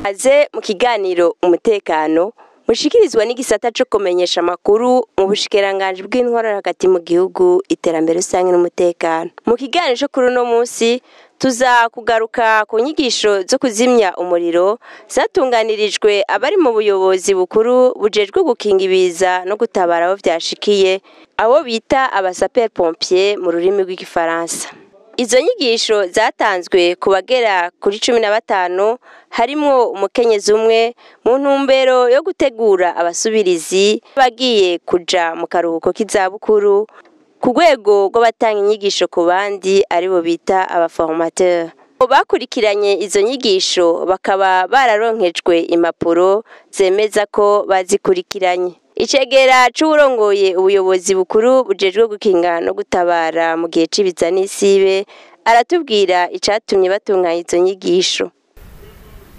Aze mu kiganiro umutekano mushikirizwa n'igisata cyo kumenyesha amakuru mu bushikiranganje bw'intwaro hagati mu gihugu iterambere rusange n'umutekano. Mu kiganiro cyo kuri no munsi tuza kugaruka ku nyigisho zo kuzimya umuriro zatunganirijwe abari mu buyobozi bukuru bujejwe gukinga ibiza no gutabara aho vyashikiye, abo bita abasaper pompier mu rurimi rw'igifaransa. Izo nyigisho zatanzwe ku bagera kuri 15 harimwo umukenyezi umwe mu ntumbero yo gutegura abasubirizi bagiye kuja mu karuhuko k'izabukuru ku rwego rw'abatanga inyigisho ku bandi aribo bita abaformateur. Bakurikiranye izo nyigisho bakaba bararonkejwe impapuro zemeza ko bazikurikiranye. Icegera c'uburongoye ubuyobozi bukuru bujejwe gukinga no gutabara mu gihe c'ibiza n'isibe aratubwira icatumye batunganya izo nyigisho.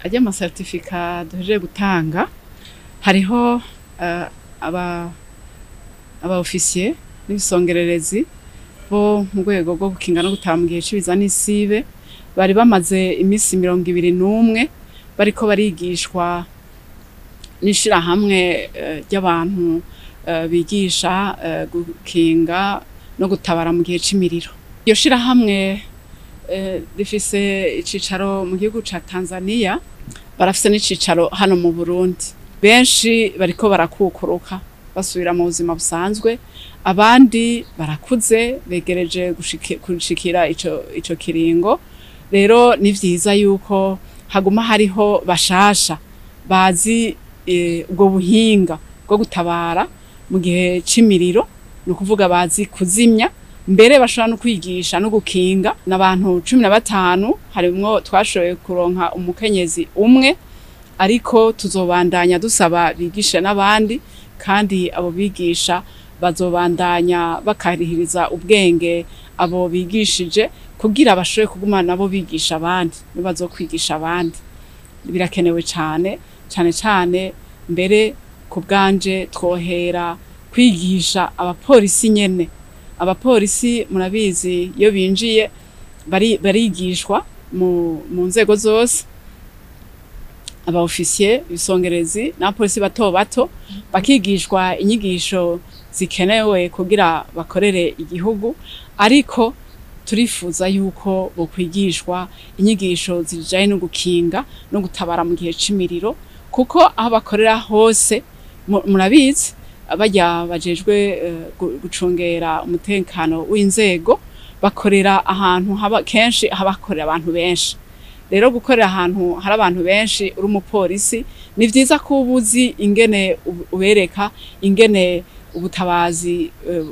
Ajya ama certificat duhejeje gutanga hariho aba officier n'ibisongererezi bo mu rwego rwo gukinga no gutabara mu gihe c'ibiza n'isibe bari bamaze imisi 21 bariko barigishwa nishira hamwe ry'abantu bigisha gukinga no gutabara mu gihe c'imiriro. Iyo shira hamwe rifise icicaro mu gihugu ca Tanzania, barafise n'icicaro hano mu Burundi. Benshi bariko barakukuruka basubira mu buzima busanzwe, abandi barakuze begereje gushikira ico kiringo. Rero ni vyiza yuko haguma hariho bashasha bazi ubwo buhinga bwo gutabara mu gihe c'imiriro, no kuvuga bazi kuzimya, mbere bashobora no kwigisha no gukinga. N'abantu 15 harimwo twashoboye kuronka umukenyezi umwe, ariko tuzobandanya dusaba bigisha n'abandi, kandi abo bigisha bazobandanya bakarihiriza ubwenge abo bigishije kugira bashoboye kuguma nabo bigisha abandi bazokwigisha abandi. Birakenewe cyane mbere ku bwanje twohera kwigisha abapolisi nyene. Abapolisi murabizi iyo binjiye barigishwa mu nzego zose, aba officier ibisongerezi n'abapolisi bato bakigishwa inyigisho zikenewe kugira bakorere igihugu, ariko turifuza yuko bokwigishwa inyigisho zijanye no gukinga no gutabara mu gihe c'imiriro, kuko aho bakorera hose murabizi bajya bajejwe gucungera umutekano w'inzego bakorera ahantu kenshi habakorera abantu benshi. Rero gukorera ahantu hari abantu benshi uri umupolisi ni vyiza ko ubuzi ingene ubereka ingene ubutabazi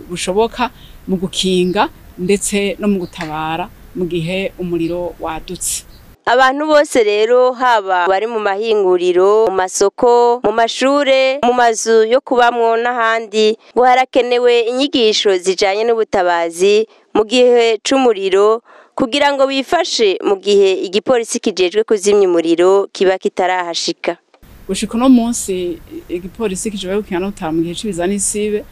bushoboka mu gukinga ndetse no mu gutabara mu gihe umuriro wadutse. Abantu bose rero haba bari mu mahinguriro, mu masoko, mu mashure, mu mazu yo kubamwo n'ahandi, ngo harakenewe inyigisho zijanye n'ubutabazi mu gihe c'umuriro kugira ngo bifashe mu gihe igipolisi kijejwe kuzimya umuriro kiba kitarahashika. Gushika no munsi igipolisi kijejwe gukinga no gutabara mu gihe c'ibiza n'isibe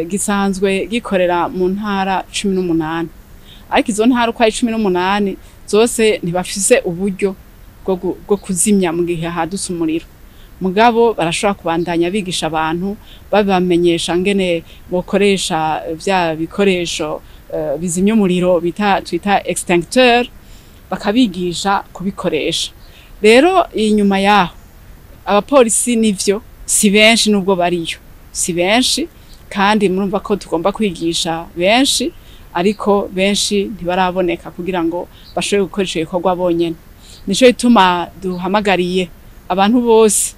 gisanzwe gikorera mu ntara 18, ariko izo ntara uko ari 18 zose ntibafise uburyo bwo kuzimya mu gihe hadutse umuriro. Mugabo barashobora kubandanya bigisha abantu babamenyesha ngene bokoresha vya bikoresho bizimya umuriro twita extincteur, bakabigisha kubikoresha. Rero inyuma yaho abapolisi nivyo si benshi, nubwo bariyo si benshi, kandi murumva ko tugomba kwigisha benshi, ariko benshi ntibaraboneka kugira ngo bashobore gukoresha ibikorwa bonyene. Nico bituma duhamagariye abantu bose,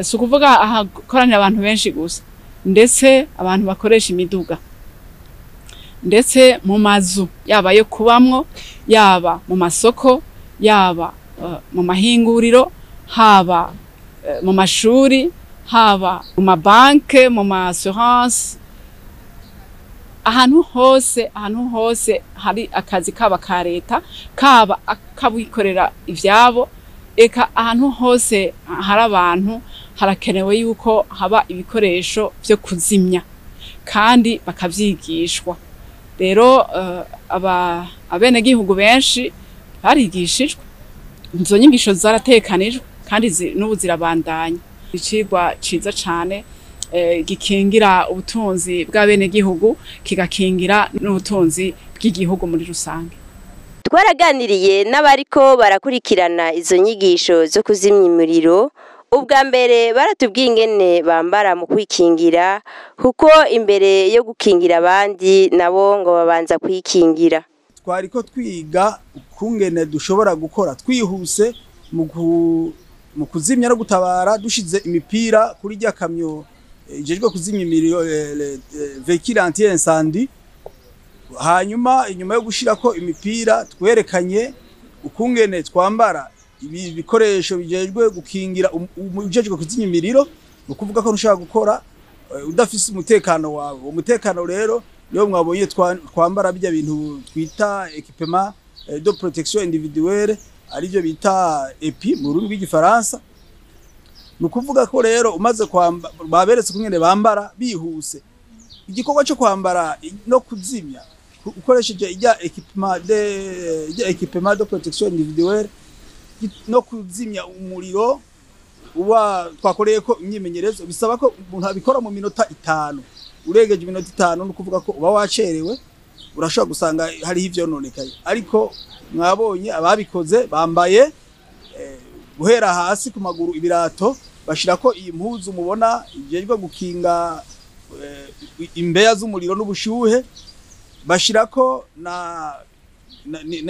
si ukuvuga ahakoranira abantu benshi gusa, ndetse abantu bakoresha imiduga, ndetse mu mazu yaba yo kubamwo, yaba mu masoko, yaba mu mahinguriro, haba mu mashuri, haba mu mabanke, mu assurance, ahantu hose hari akazi kaba ka leta, kaba akabikorera ivyabo, eka ahantu hose hari abantu harakenewe yuko haba ibikoresho vyo kuzimya, kandi bakavyigishwa. Rero abenegihugu benshi barigishijwe, izo nyigisho zaratekanijwe kandi n'ubu zirabandanya. Icigwa ciza cane gikingira ubutunzi bw'abenegihugu kigakingira n'ubutunzi bw'igihugu muri rusange. Twaraganiriye n'abariko barakurikirana izo nyigisho zo kuzimya imiriro. Ubwa mbere baratubwiye ingene bambara mu kwikingira, kuko imbere yo gukingira abandi nabo ngo babanza kwikingira. Twariko twiga ukungene dushobora gukora twihuse mu kuzimya no gutabara dushize imipira kuri rya kamyo ijejwe kuzimya imiriro véhicule anti-incendie. Hanyuma inyuma yo gushirako imipira twerekanye ukungene twambara ibi bikoresho bijejwe gukingira ujejwe kuzimya imiriro, ukuvuga ko ntushaka gukora udafise umutekano wawe. Umutekano rero niyo mwabonye twambara bijya bintu twita équipement de protection individuelle, arivyo bita EPI mu rurimi rw'igifaransa. Nukuvuga ko rero umaze kwambara baberetse kungene bambara bihuse. Igikorwa cyo kwambara no kuzimya ukoresheje ijya équipement de protection individuelle no kuzimya umuriro uba twakoreye ko imyimenyerezo bisaba ko umuntu abikora mu minota 5. Uregeje iminota 5 no kuvuga ko uba wacerewe, urashobora gusanga hari ivyo nonekaye. Ariko mwabonye ababikoze bambaye guhera hasi ku maguru ibirato, bashirako iyi mpuzu mubona ijejwe gukinga imbeya z'umuriro n'ubushuhe, bashirako na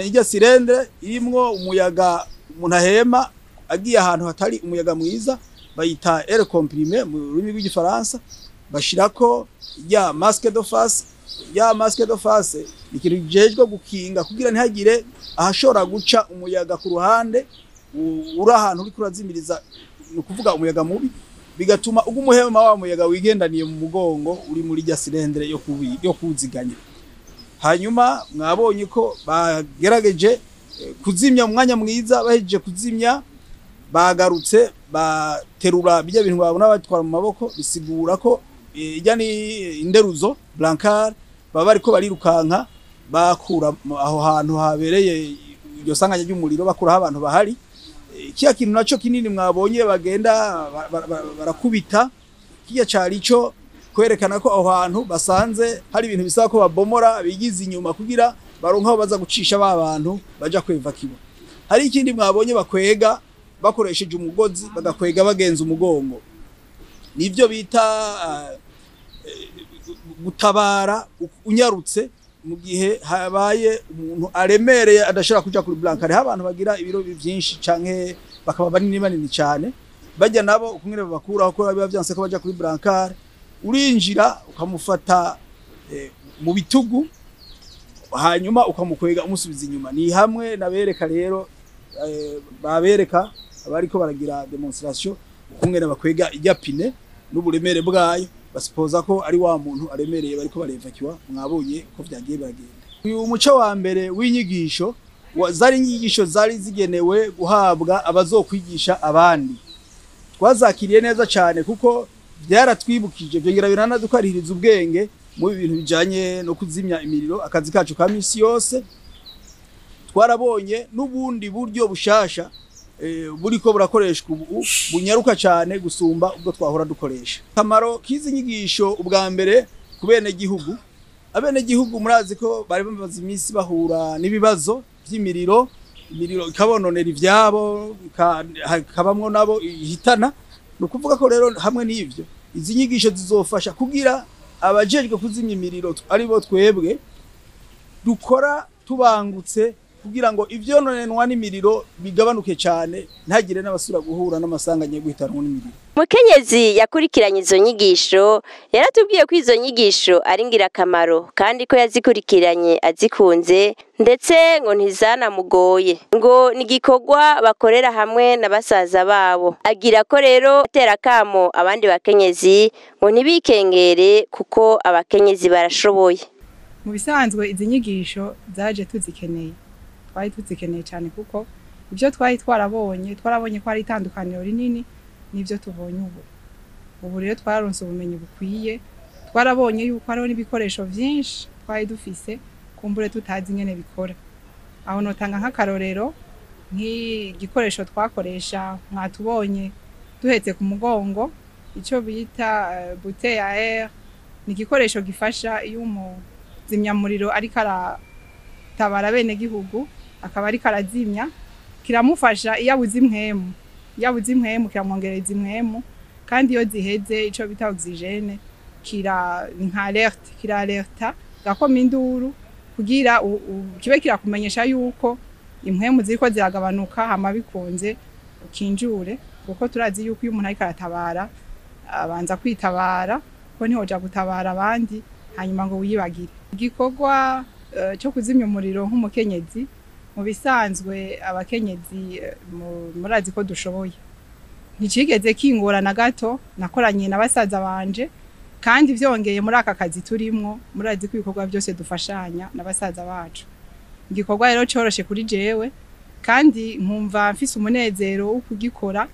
ijya sirendre irimwo umuyaga umuntu ahema agiye ahantu hatari umuyaga mwiza, bayita air comprimé mu rurimi rw'igifaransa. Bashirako ya masque de face. Ya masque de face ikintu gijejwe gukinga kugira ntihagire ahashora guca umuyaga ku ruhande uri ahantu uri kurazimiriza, no kuvuga umuyaga mubi, bigatuma ugumuhema wa muyaga wigendaniye mu mugongo uri muri rya sirendre yo kuziganya. Hanyuma mwabonye ko bagerageje kuzimya umwanya mwiza, bahejeje kuzimya bagarutse baterura bijya bintu babona batwara mu maboko, bisigura ko ijya ni inderuzo brancard baba bariko barirukanka bakura aho hantu habereye iryo sanganya ry'umuriro, bakura abantu bahari. Kiya kintu naco kinini mwabonye bagenda barakubita, kiya cari ico kwerekana ko aho hantu basanze hari ibintu bisaba ko babomora bigize inyuma kugira baronka baza gucisha abantu baja kweva kibo. Hari ikindi mwabonye bakwega bakoresheje umugozi, bagakwega bagenza umugongo. Nivyo bita gutabara unyarutse mu gihe habaye umuntu aremereye adashobora kuja kuri brancard. Abantu bagira ibiro byinshi canke bakaba banini cyane, bajya nabo ukumwere bakuraho ko biba byanse ko baja kuri brancard. Urinjira ukamufata mu bitugu, hanyuma ukamukwega umusubiza inyuma. Ni hamwe nabereka rero babereka abariko baragira demonstration ukungene bakwega ijya pine n'uburemere bwayo, basipoza ko ari wa muntu aremereye bariko barevakiwa. Mwabonye ko vyagiye baragenda. Uyu muco wa mbere w'inyigisho zari inyigisho zari zigenewe guhabwa abazokwigisha abandi. Twazakiriye neza cyane kuko byaratwibukije byongera biranadukwaririza ubwenge mu bintu bijanye no kuzimya imiriro, akazi kacu ka misi yose. Twarabonye n'ubundi buryo bushasha buriko burakoreshwa ubu bunyaruka cyane gusumba ubwo twahora dukoresha. Kamaro kizi nyigisho ubwa mbere kubene gihugu, abene gihugu murazi ko bari bamaze imisi bahura n'ibibazo by'imiriro, imiriro ikabononera ivyabo, kabamwo nabo ihitana. No kuvuga ko rero hamwe n'ivyo izi nyigisho zizofasha kugira abajejwe kuzimya imiriro ari bo twebwe dukora tubangutse, kugira ngo ivyononenwa n'imiriro bigabanuke cyane, ntagire n'abasura guhura n'amasanganya yo guhitanwa n'imiriro. Mukenyezi yakurikiranye izo nyigisho yaratubwiye ko izo nyigisho ari ngirakamaro kandi ko yazikurikiranye azikunze, ndetse ngo ntizanamugoye, ngo nigikorwa bakorera hamwe na basaza babo. Agira ko rero atera kamo abandi bakenyezi ngo ntibikengere kuko abakenyezi barashoboye. Mu bisanzwe izi nyigisho zaje tuzikeneye, twari tuzikeneye cyane kuko ibyo twari twarabonye ko ari itandukaniro rinini n'ibyo tubonye ubu rero twararonse ubumenyi bukwiye. Twarabonye yuko hariho n'ibikoresho byinshi twari dufise kumbure tutazi ingene bikora. Aho notanga nk'akarorero nk'igikoresho twakoresha mwatubonye duhetse ku mugongo ico bita bouteille à air, ni igikoresho gifasha iyo umuzimyamuriro ariko aratabara bene gihugu akaba ariko arazimya, kiramufasha iyo abuze impwemu kiramwongereza impwemu, kandi iyo ziheze ico bita oxygene kira alerta gakoma induru kugira kibe kirakumenyesha yuko impwemu ziriko ziragabanuka, hama bikunze ukinjure, kuko turazi yuko iyo umuntu ariko aratabara abanza kwitabara ko ntihoja gutabara abandi hanyuma ngo wiyibagire. Igikorwa cyo kuzimya umuriro nk'umukenyezi, mu bisanzwe abakenyezi murazi ko dushoboye, nticigeze kingorana gato, nakoranye na basaza banje, kandi vyongeye muri aka kazi turimwo murazi ko ibikorwa byose dufashanya na basaza bacu. Igikorwa rero coroshe kuri jewe, kandi nkumva mfise umunezero wo kugikora,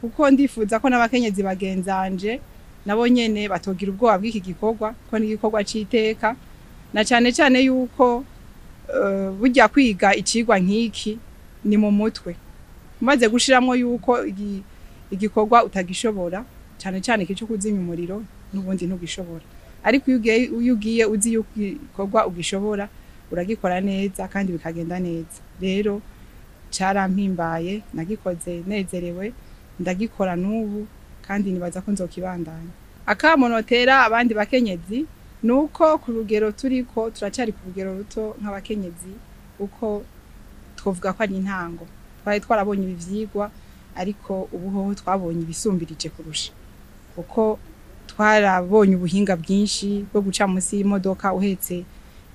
kuko ndifuza ko n'abakenyezi bagenzanje nabo nyene batogira ubwoba bw'iki gikorwa, ko ni igikorwa c'iteka, na cane cane yuko burya kwiga icigwa nk'iki ni mu mutwe, umaze gushiramwo yuko igikorwa utagishobora, cane cane ico kuzimya umuriro n'ubundi ntugishobora, ariko iyo ugiye uzi yuko igikorwa ugishobora uragikora neza kandi bikagenda neza. Rero carampimbaye, nagikoze nezerewe, ndagikora n'ubu kandi nibaza ko nzokibandanya. Akamonotera abandi bakenyezi nuko ku rugero turiko turacari ku rugero ruto nk'abakenyezi, uko twovuga ko ari intango, twari twarabonye ibi vyigwa, ariko ubuho twabonye ibisumbirije kurusha, kuko twarabonye ubuhinga bwinshi bwo guca munsi y'imodoka uhetse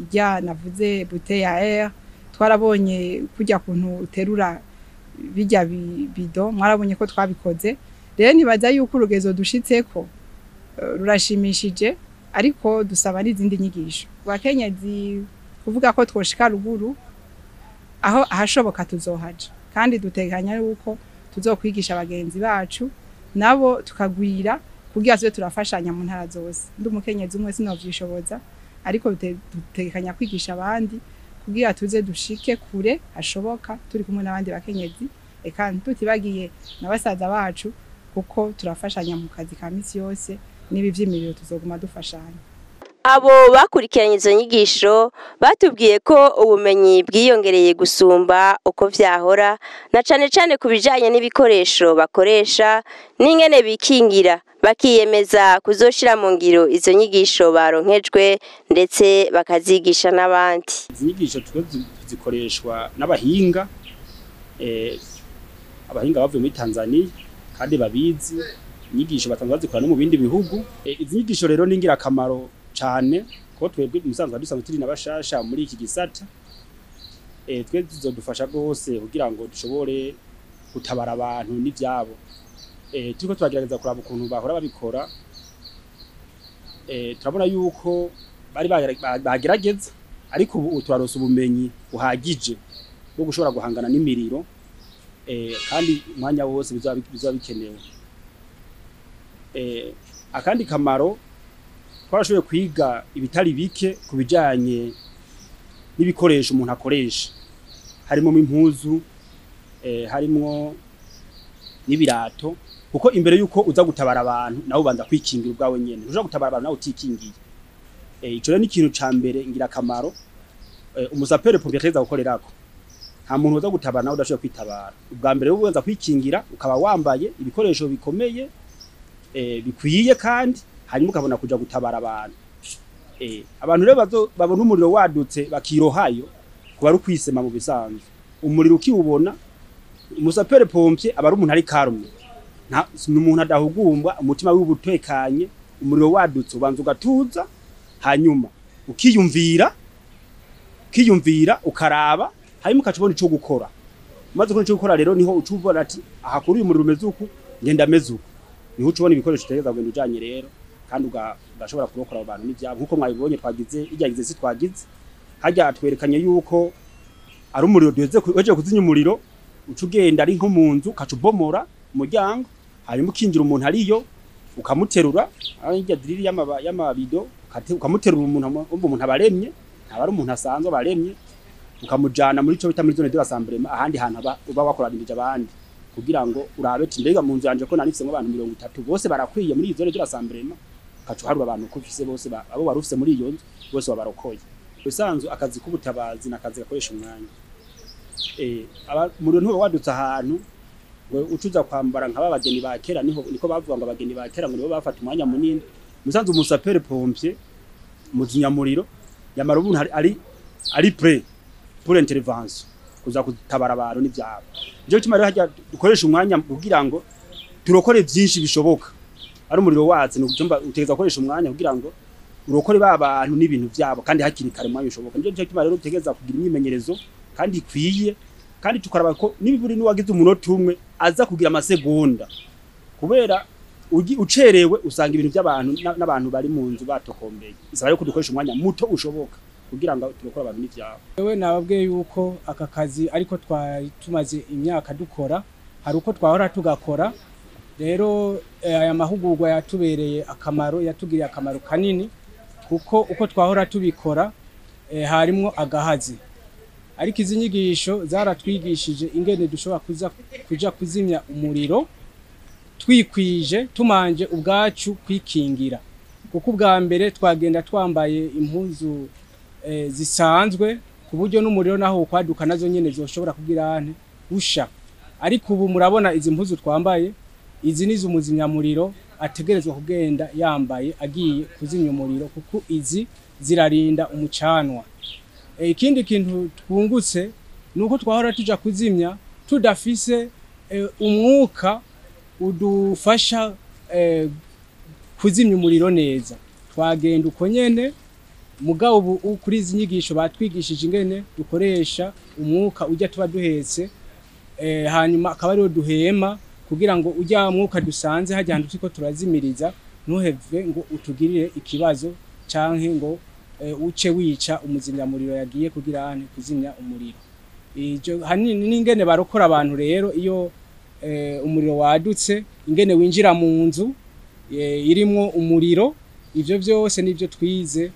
irya navuze bouteille à air, twarabonye kujya kuntu uterura bijya bido, mwarabonye ko twabikoze. Rero nibaza yuko urugezo dushitseko rurashimishije, ariko dusaba n'izindi nyigisho bakenyezi, kuvuga ko twoshika ruguru aho ahashoboka tuzohaja, kandi duteganya yuko tuzokwigisha abagenzi bacu nabo tukagwira kugira tube turafashanya mu ntara zose. Ndi umukenyezi umwe sinovyishoboza, ariko dutegekanya kwigisha abandi kugira tuze dushike kure hashoboka turi kumwe n'abandi bakenyezi, eka tutibagiye na basaza bacu, kuko turafashanya mu kazi ka misi yose, n'ibi vy'imiriro tuzoguma dufashanya. Abo bakurikiranye izo nyigisho batubwiye ko ubumenyi bwiyongereye gusumba uko vyahora, na cane cane ku bijanye n'ibikoresho bakoresha n'ingene bikingira, bakiyemeza kuzoshira mu ngiro izo nyigisho baronkejwe, ndetse bakazigisha n'abandi. Izi nyigisho zikoreshwa n'abahinga, abahinga bavuye muri Tanzania kandi babizi, inyigisho batanzwe bazikora no mu bindi bihugu. Izi nyigisho rero ni ngirakamaro cyane, ko twebwe umusanzwe dusanzwe turi nabashasha muri iki gisata, twe tuzodufasha rwose kugira ngo dushobore gutabara abantu n'ivyabo. Turiko turagerageza kuraba ukuntu bahora babikora, turabona yuko bari bagerageza, ariko ubu turaronsa ubumenyi buhagije bwo gushobora guhangana n'imiriro, kandi umwanya wose bizaba bikenewe. Akandi kamaro, twarashoboye kwiga ibitari bike ku bijanye n'ibikoresho umuntu akoresha, harimo impuzu, harimo n'ibirato, kuko imbere yuko uza gutabara abantu nawe ubanza kwikingira ubwawe nyene, ntuja gutabara abantu nawe utikingiye. Ico rero ni ikintu ca mbere ngirakamaro umusapere pompier ateza gukorerako. Nta muntu uza gutabara nawe udashoboye kwitabara. Ubwa mbere ubanza kwikingira, ukaba wambaye ibikoresho bikomeye bikwiye, kandi hanyuma ukabona kuja gutabara abantu. Abantu rero babona umuriro wadutse bakirohayo, kuba ari ukwisema mu bisanzwe. Umuriro ukiwubona, umusapere pompier aba ari umuntu ari karume, ni umuntu adahugumba, umutima w'ubutekanye. Umuriro wadutse ubanza ugatuza, hanyuma ukiyumvira ukaraba, hanyuma ukacubona ico gukora. Umaze kubona ico gukora rero niho ucubona ati aha kuri uyu muriro umeze uku ngenda meze uku, niho ucubona ibikoresho utegeza kugenda ujanye rero, kandi ugashobora kurokora abo bantu n'ivyabo. Nkuko mwabibonye twagize iryagize si twagize hajya twerekanye yuko ari umuriro duhejeje kuzinya umuriro, ucugenda ari nko mu nzu ukacubomora umuryango, hanyuma ukinjira umuntu ariyo ukamuterura, irya diriri y'amabido ukamuterura umuntu abaremye, aba ari umuntu asanzwe abaremye, ukamujana muri cyo bita muri zone de rassemblement ahandi hantu uba wakoranirije abandi kugira ngo urabe ati mbega mu nzu yanje ko nanifise nk'abantu 30 bose barakwiye muri zone de rassemblement kacu harura abantu ko ufise bose abo barufise muri iyo nzu bose babarokoye bisanzwe akazi k'ubutabazi nakazi gakoresha umwanya muri ntuba wadutse ahantu ngo ucuza kwambara nk'aba bageni ba kera niko bavuga ngo abageni ba kera ngo nibo bafata umwanya munini musanzwe umusapere pompier muzinyamuriro yamara ubu ari pour intervention kuza kutabara abantu n'ivyabo nje kimara hajya dukoresha umwanya kugira ngo turokore byinshi bishoboka ari umuriro watse no kucyumba utegeza gukoresha umwanya kugira ngo urokore abantu n'ibintu byabo kandi hakiri kare mwanya bishoboka nje kimara rero utegeza kugira imyimenyerezo kandi kwiye kandi tukaraba ko nibiburi n'uwagize umunota umwe aza kugira amasegonda kubera ucerewe usanga ibintu by'abantu n'abantu bari mu nzu batokombeye isaba yo kudukoresha umwanya muto ushoboka kugira ngo turokora abantu n'ivyabo wewe nababwiye yuko aka kazi ariko twari tumaze imyaka dukora hari uko twahora tugakora rero aya mahugurwa yatubereye akamaro yatugiriye akamaro kanini kuko uko twahora tubikora harimo agahazi ariko izi nyigisho zaratwigishije ingene dushobora kuja kuzimya umuriro twikwije tumanje ubwacu kwikingira kuko ubwa mbere twagenda twambaye impuzu zisanzwe ku buryo n'umuriro naho kwaduka nazo nyene zoshobora kugira ante usha ariko ubu murabona izi mpuzu twambaye izi nizo umuzinyamuriro ategerezwa kugenda yambaye agiye kuzimya umuriro kuko izi zirarinda umucanwa ikindi kintu twungutse nuko twahora tuja kuzimya tudafise umwuka udufasha kuzimya umuriro neza twagenda uko nyene mugabo ubu kuri izi nyigisho batwigishije ingene dukoresha umwuka ujya tuba duhetse hanyuma akaba ariwo duhema kugira ngo ujya mwuka dusanze hajya hantu turiko turazimiriza ntuheve ngo utugirire ikibazo canke ngo uce wica umuzimyamuriro yagiye kugira ane kuzimya umuriro hanini n'ingene barokora abantu rero iyo umuriro wadutse ingene winjira mu nzu irimwo umuriro ivyo byose nivyo twize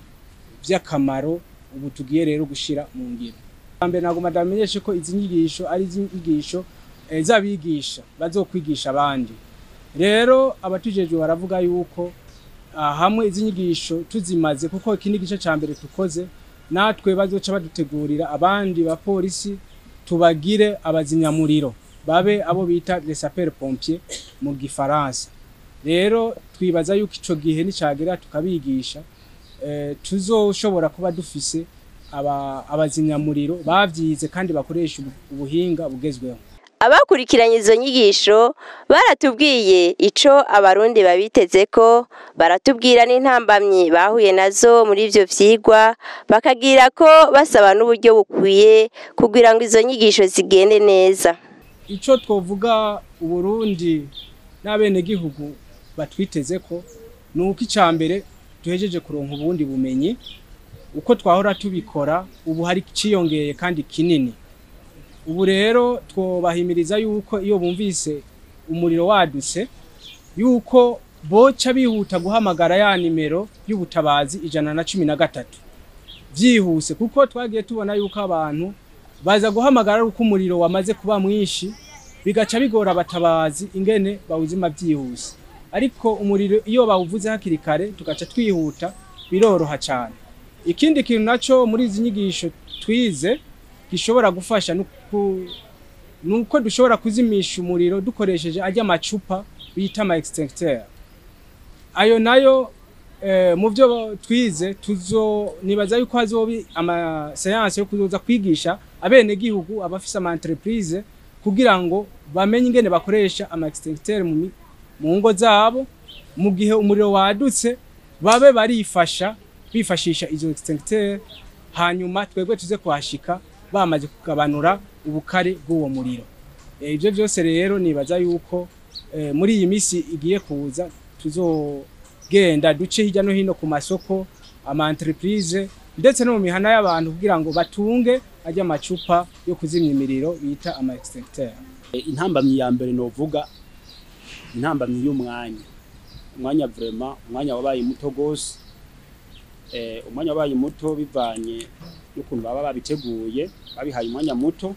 by'akamaro ubu tugiye rero gushira mu ngiro mbere nago madamenyeshe ko izi nyigisho ari inyigisho zabigisha bazokwigisha abandi rero abatujejwe baravuga yuko hamwe izi nyigisho tuzimaze kuko ikindi gice ca mbere tukoze natwe bazoca badutegurira abandi ba polisi tubagire abazinyamuriro babe abo bita les sapeurs pompiers mu gifaransa rero twibaza yuko ico gihe nicagera tukabigisha tuzoshobora kuba dufise abazinyamuriro bavyize kandi bakoresha ubuhinga bugezweho abakurikiranye izo nyigisho baratubwiye ico abarundi babiteze ko baratubwira n'intambamyi bahuye nazo muri ivyo vyigwa bakagira ko basaba n'uburyo bukwiye kugira ngo izo nyigisho zigende neza ico twovuga uburundi n'abene gihugu batwiteze ko nuko icambere duhejeje kuronka ubundi bumenyi uko twahora tubikora ubu hari ciyongeye kandi kinini ubu rero twobahimiriza yuko iyo bumvise umuriro wadutse yuko boca bihuta guhamagara ya nimero y'ubutabazi 113 byihuse kuko twagiye tubona yuko abantu baza guhamagara uko umuriro wamaze kuba mwinshi bigaca bigora abatabazi ingene bawuzima byihuse ariko umuriro iyo bawuvuze hakiri kare tugaca twihuta biroroha cyane ikindi kintu naco muri izi nyigisho twize gishobora gufasha nuko dushobora kuzimisha umuriro dukoresheje ajya amacupa bita ama extincteur ayo nayo mu byo twize nibaza yuko hazobi ama science yo kuzoza kwigisha abene gihugu abafisa ama entreprise kugira ngo bamenye ingene bakoresha ama extincteur mu ngo zabo mu gihe umuriro wadutse babe barifasha bifashisha izo extincteur hanyuma twebwe tuze kuhashika bamaze kugabanura ubukare bw'uwo muriro ivyo byose rero nibaza yuko muri iyi misi igiye kuza tuzogenda duce hirya no hino ku masoko ama entreprise ndetse no mu mihana y'abantu kugira ngo batunge ajya amacupa yo kuzimya imiriro bita ama extincteur intambamyi ya mbere novuga intambamyi y'umwanya vraiment umwanya wabaye muto gose umwanya wabaye muto bivanye y'ukuntu baba babiteguye babihaye umwanya muto,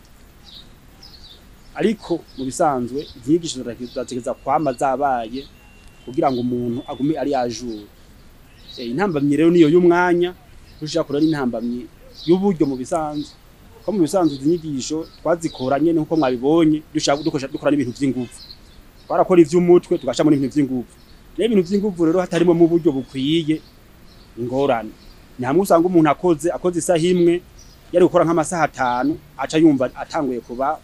ariko mu bisanzwe inyigisho zategeza kwama zabaye kugira ngo umuntu agume ari yajura. Intambamyi rero niyo y'umwanya dushaka kurora intambamyi y'uburyo mu bisanzwe, ko mu bisanzwe inyigisho twazikoranye nkuko mwabibonye dushaka dukora n'ibintu vy'ingufu, twarakora ivy'umutwe tugashamo n'ibintu vy'ingufu. Ibintu vy'ingufu rero hatarimo mu buryo bukwiye ingorane. Ni hamwe usanga umuntu akoze isaha imwe yari gukora nk'amasaha 5 aca yumva atanguye kuba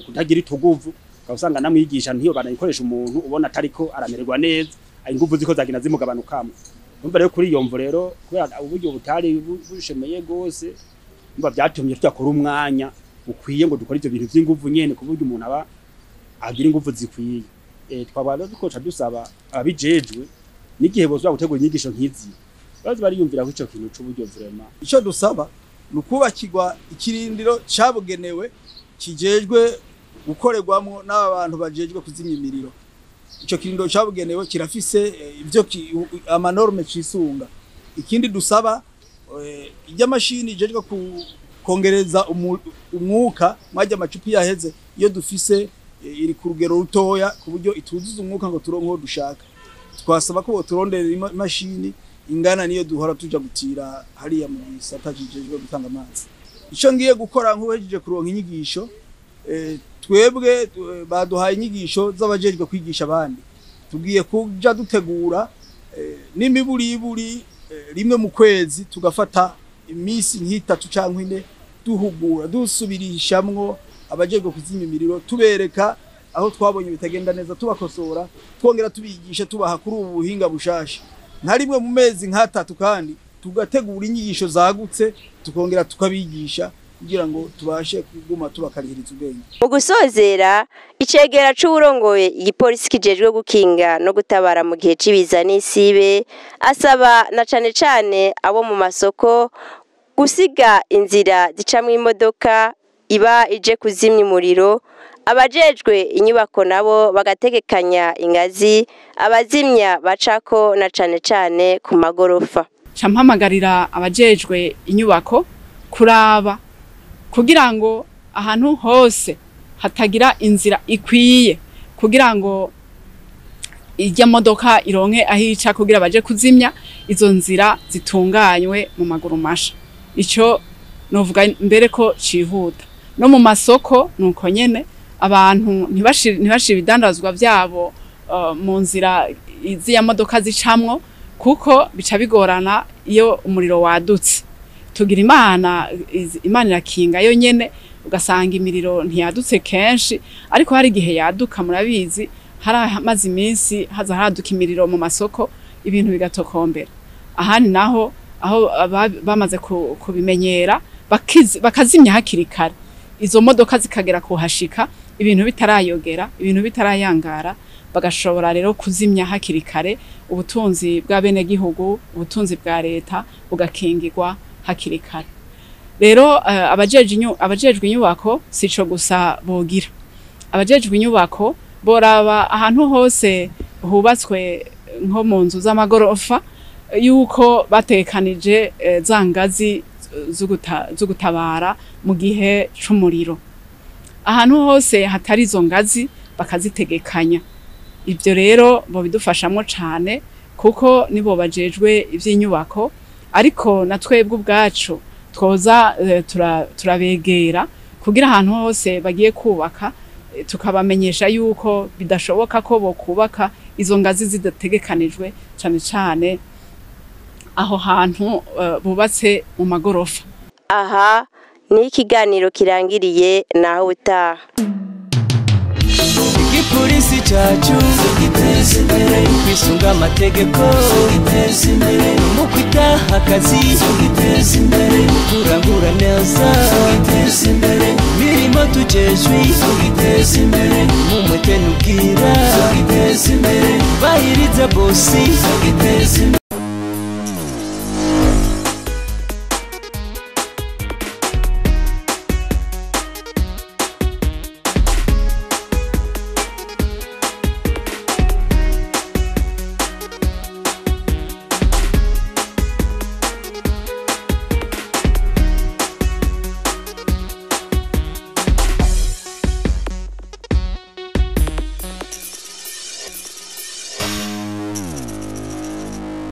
kutagira ituguvu, usanga namwigisha ntiyo banayikoresha umuntu ubona atariko aramererwa neza, ingufu ziko zagina zimugabanukamo. Umva rero kuri iyo mvo rero kubera uburyo butari bushemeye gose, umva byatumye twakora umwanya ukwiye ngo dukora ivyo bintu vy'ingufu nyene ku buryo umuntu aba agira ingufu zikwiye. Twabana dukoca dusaba abijejwe n'igihe bozwa gutegura inyigisho nk'izi bazi bariyumvira ko ico kintu c'uburyo vraiment. Ico dusaba nukubakirwa ikirindiro cabugenewe kijejwe gukorerwamo n'abantu bajejwe kuzimya imiriro. Ico kirindiro cabugenewe kirafise ivyo amanorme cisunga. Ikindi dusaba ijyamashini ijejwe kongereza umwuka majya amacupi yaheze iyo dufise iri ku rugero rutoya ku buryo ituzuza umwuka ngo turonko dushaka. Twasaba ko boturondera imashini ingana niyo duhora tuja gutira hariya mu gisata kijejwe gutanga amazi. Ico ngiye gukora nk'uhejeje kuronka inyigisho, twebwe baduhaye inyigisho z'abajejwe kwigisha abandi. Tugiye kuja dutegura n'imiburiburi rimwe mu kwezi tugafata imisi nk'itatu canke 4 duhugura dusubirishamwo abajejwe kuzimya imiriro, tubereka aho twabonye bitagenda neza, tubakosora twongera tubigisha tubaha kuri ubu buhinga bushasha. Nka rimwe mu mezi nk'atatu kandi tugategura inyigisho zagutse tukongera tukabigisha kugira ngo tubashe kuguma tubakarihiriza ubwenge. Mu gusozera icegera c'uburongoye igipolisi kijejwe gukinga no gutabara mu gihe cibiza n'isibe asaba na cane abo mu masoko gusiga inzira zicamwe imodoka iba ije kuzimya umuriro, abajejwe inyubako nabo bagategekanya ingazi abazimya bacako na cane ku magorofa. Campamagarira abajejwe inyubako kuraba kugira ngo ahantu hose hatagira inzira ikwiye, kugira ngo ijya modoka ironke ahica kugira baje kuzimya, izo nzira zitunganywe mu maguru masha. Ico novuga mbere ko cihuta. No mu masoko nuko nyene abantu ntibashira ibidandazwa vyabo mu nzira iziya modoka zicamwo, kuko bica bigorana iyo umuriro wadutse. Tugira Imana irakinga yo nyene, ugasanga imiriro ntiyadutse kenshi, ariko hari igihe yaduka murabizi, hari amazi iminsi haza haraduka imiriro mu masoko ibintu bigatokombera. Ahani naho aho bamaze kubimenyera bakazimya hakiri kare, izo modoka zikagera kuhashika ibintu bitarayogera, ibintu bitarayangara, bagashobora rero kuzimya hakiri kare, ubutunzi bwa bene gihugu, ubutunzi bwa leta bugakingirwa hakiri kare. Rero abajejwe inyubako sico gusa bogira. Abajejwe inyubako boraba ahantu hose hubatswe nko mu nzu z'amagorofa yuko batekanije za ngazi zo gutabara mu gihe c'umuriro. Ahantu hose hatari izo ngazi bakazitegekanya. Ibyo rero bo bidufashamo cane kuko nibo bajejwe ivy'inyubako, ariko na twebwe ubwacu twoza turabegera kugira ahantu hose bagiye kubaka tukabamenyesha yuko bidashoboka ko bo kubaka izo ngazi zidategekanijwe cane aho hantu bubatse mu magorofa. Aha ni ikiganiro kirangiriye naho utaha. Igipolisi cyacu giteza imbere kwisunga amategeko, giteza imbere mu kwitaha akazi, giteza imbere kurangura neza, giteza imbere mirimo tujejwe, giteza imbere mu mwete n'ubwira, giteza imbere bahiriza bosi.